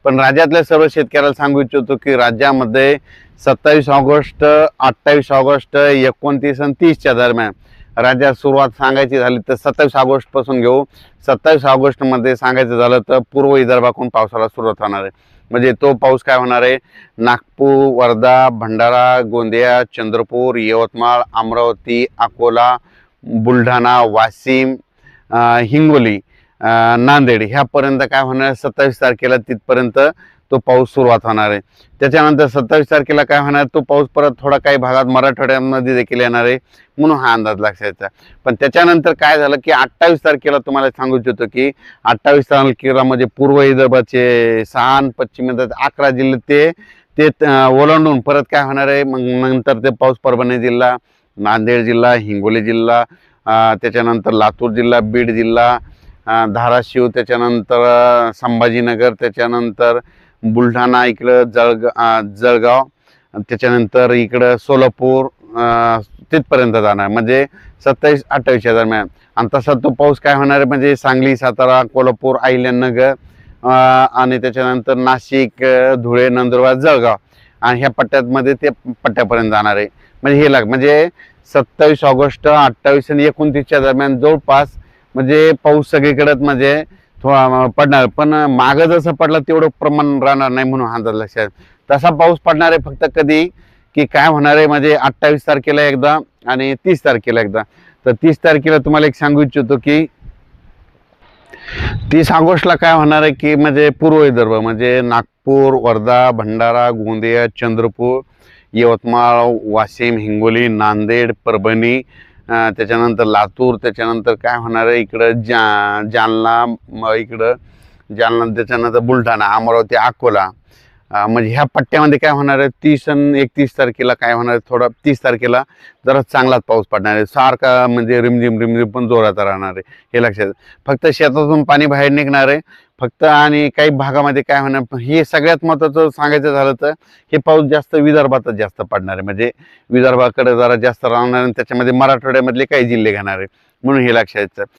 पण राज्यातल्या सर्व शेतकऱ्याला सांगू इच्छितो की राज्यामध्ये 27 ऑगस्ट, 28 ऑगस्ट, 29 आणि 30च्या दरम्यान राज्यात सुरुवात सांगायची झाली तर 27 ऑगस्ट पासून घेऊ. 27 ऑगस्टमध्ये सांगायचं झालं तर पूर्व विदर्भाकडून पावसाला सुरुवात होणार आहे. म्हणजे तो पाऊस काय होणार आहे, नागपूर, वर्धा, भंडारा, गोंदिया, चंद्रपूर, यवतमाळ, अमरावती, अकोला, बुलढाणा, वाशिम, हिंगोली, नांदेड ह्यापर्यंत काय होणार आहे, 27 तारखेला तिथपर्यंत तो पाऊस सुरुवात होणार आहे. त्याच्यानंतर 27 तारखेला काय होणार, तो पाऊस परत थोडा काही भागात मराठवाड्यामध्ये देखील येणार आहे, म्हणून हा अंदाज लक्षायचा. पण त्याच्यानंतर काय झालं की 28 तारखेला तुम्हाला सांगू इच्छितो की 28 तारखेला म्हणजे पूर्व विदर्भाचे 6 आणि पश्चिम विदर्भाचे 11 जिल्हे ते ओलांडून परत काय होणार आहे, मग नंतर ते पाऊस परभणी जिल्हा, नांदेड जिल्हा, हिंगोली जिल्हा, त्याच्यानंतर लातूर जिल्हा, बीड जिल्हा, धाराशिव, त्याच्यानंतर संभाजीनगर, त्याच्यानंतर बुलढाणा, इकडं जळगाव, त्याच्यानंतर इकडं सोलापूर तिथपर्यंत जाणार. म्हणजे 27-28च्या दरम्यान. आणि तसा तो पाऊस काय होणार आहे म्हणजे सांगली, सातारा, कोल्हापूर, अहिल्यानगर आणि त्याच्यानंतर नाशिक, धुळे, नंदुरबार, जळगाव आणि ह्या पट्ट्यामध्ये ते पट्ट्यापर्यंत जाणार आहे. म्हणजे हे म्हणजे 27 ऑगस्ट, 28 आणि 29च्या दरम्यान जवळपास म्हणजे पाऊस सगळीकडेच म्हणजे थोडा पडणार. पण मागं जसं पडलं तेवढं प्रमाण राहणार नाही, म्हणून हा अंदाज लक्षात. तसा पाऊस पडणार आहे फक्त कधी की काय होणार आहे म्हणजे 28 तारखेला एकदा आणि 30 तारखेला एकदा. तर 30 तारखेला तुम्हाला एक सांगू इच्छितो की 30 ऑगस्टला काय होणार आहे की म्हणजे पूर्व विदर्भ म्हणजे नागपूर, वर्धा, भंडारा, गोंदिया, चंद्रपूर, यवतमाळ, वाशिम, हिंगोली, नांदेड, परभणी, त्याच्यानंतर लातूर, त्याच्यानंतर काय होणार आहे इकडं जालना, इकडं जालना, त्याच्यानंतर बुलढाणा, अमरावती, अकोला, म्हणजे ह्या पट्ट्यामध्ये काय होणार आहे 30 आणि 31 तारखेला काय होणार आहे, थोडा 30 तारखेला जरा चांगलाच पाऊस पडणार आहे. सारखा म्हणजे रिमझिम पण जोरात राहणार आहे, हे लक्षात. फक्त शेतातून पाणी बाहेर निघणार आहे फक्त. आणि काही भागामध्ये काय होणार, हे सगळ्यात महत्त्वाचं सांगायचं झालं तर हे पाऊस जास्त विदर्भातच जास्त पडणार आहे. म्हणजे विदर्भाकडे जरा जास्त राहणार आणि त्याच्यामध्ये मराठवाड्यामधले काही जिल्हे घेणार आहे, म्हणून हे लक्षात.